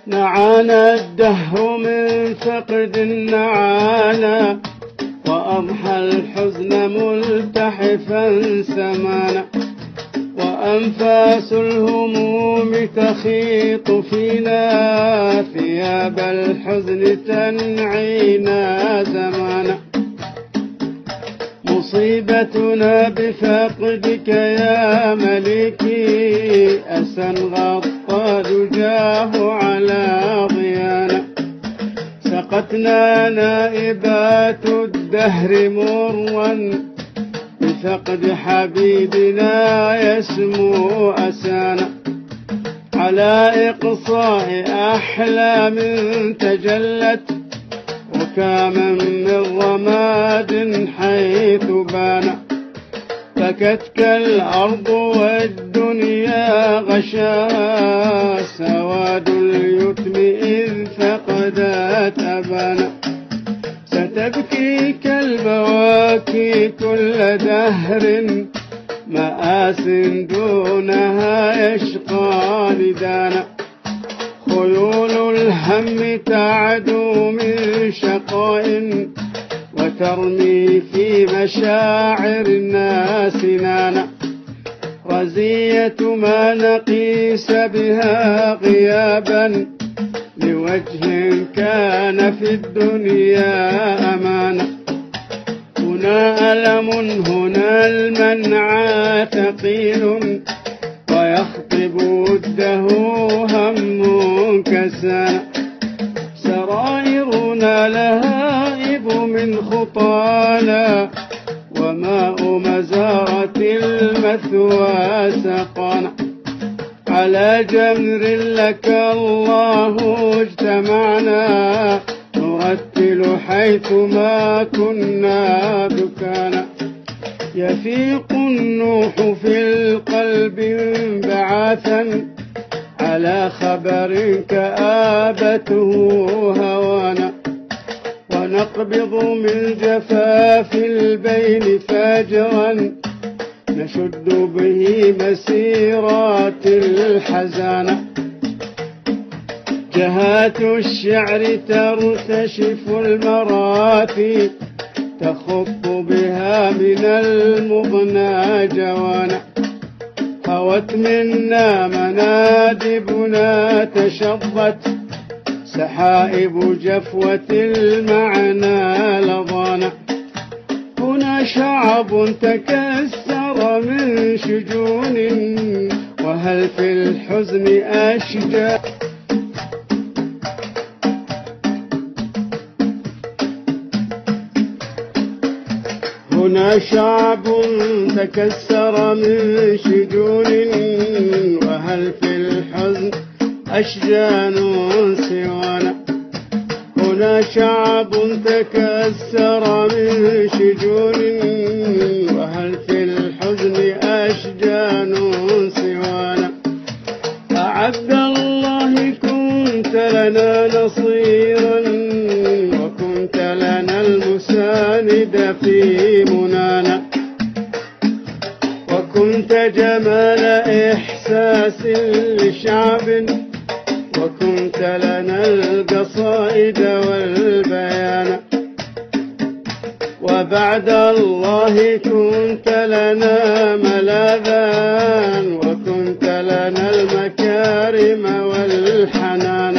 نعانا الدهر من فقد نعانا، وأضحى الحزن ملتحفا سمانا، وأنفاس الهموم تخيط فينا، ثياب الحزن تنعينا زمانا. مصيبتنا بفقدك يا ملكي، أسى غطى دجاه على ضيانا. سقتنا نائبات الدهر مرا، بفقد حبيبنا يسمو أسانا. على إقصاء أحلام تجلت، وكاما من رماد حيث بان. بكتك الأرض والدنيا غشاها، سواد اليتم إذ فقدت أبانا. ستبكي كالبواكي كل دهر، مآس دونها يشقى لدانا. خيول الهم تعدو من شقاء، وترمي في مشاعر الناس نانا. رزية ما نقيس بها غيابا، لوجه كان في الدنيا أمانا. هنا ألم هنا المنعى ثقيل، ويخطب وده هم كسانا. سرائرنا لهائب من خطانا، وماء مزارة المثوى سقانا. على جمر لك الله اجتمعنا، نرتل حيث ما كنا دكانا. يفيق النوح في القلب انبعاثا، على خبر كآبته هوانا. ونقبض من جفاف البين فاجرا، نشد به مسيرات الحزانة. جهات الشعر ترتشف المراثي، تخط بها من المغنى جوانا. هوت منا منادبنا تشظت، سحائب جفوة المعنى لظانا. هنا شعب تكسر من شجون، وهل في الحزن أشجار. هنا شعب تكسر من شجون، وهل في الحزن أشجان سوانا. هنا شعب تكسر من شجون، وهل في الحزن أشجان سوانا. أعبد الله كنت لنا نصيرا، وكنت لنا المساند في منانا. وكنت جمال إحساس لشعب، وكنت لنا القصائد والبيان. وبعد الله كنت لنا ملاذا، وكنت لنا المكارم والحنان.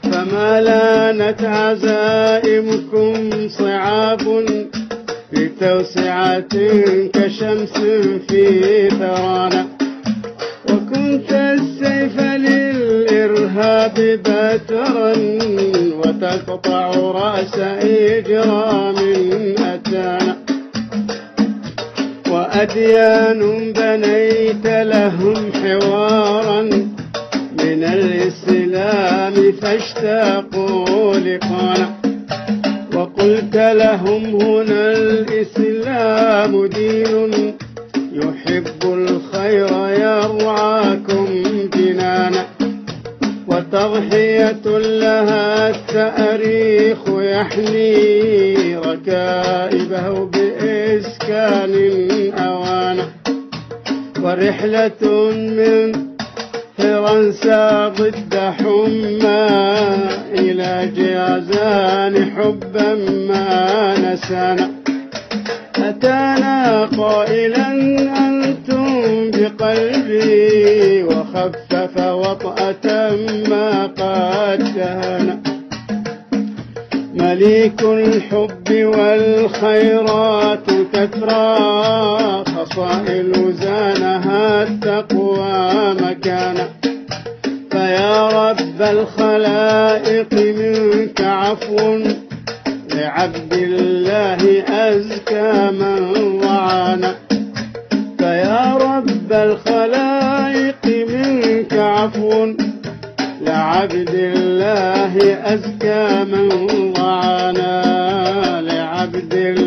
فما لانت عزائمكم صعاب، في توسعة كشمس في ثرانا. وكنت السيف للإرهاب بترا، وتقطع رأس إجرام أتانا. وأديان بنيت لهم حوارا، من الإسلام فاشتاقوا لقانا. وقلت لهم هنا الإسلام دين، يحب الخير يرعاكم جنانا. وتضحية لها التاريخ يحني، ركائبه بإسكان أوانا. ورحلة من منتصرا ضد حمى إلى جازان حبا ما نسانا. أتانا قائلا أنتم بقلبي وخفف وطأة ما قد دهنا. مليك الحب والخيرات كثرى خصائل زانها التقوى مكانا. فيا رب الخلائق منك عفو لعبد الله أزكى من وعانا. فيا رب الخلائق منك عفو لعبد الله أزكى من وعانا. لعبد الله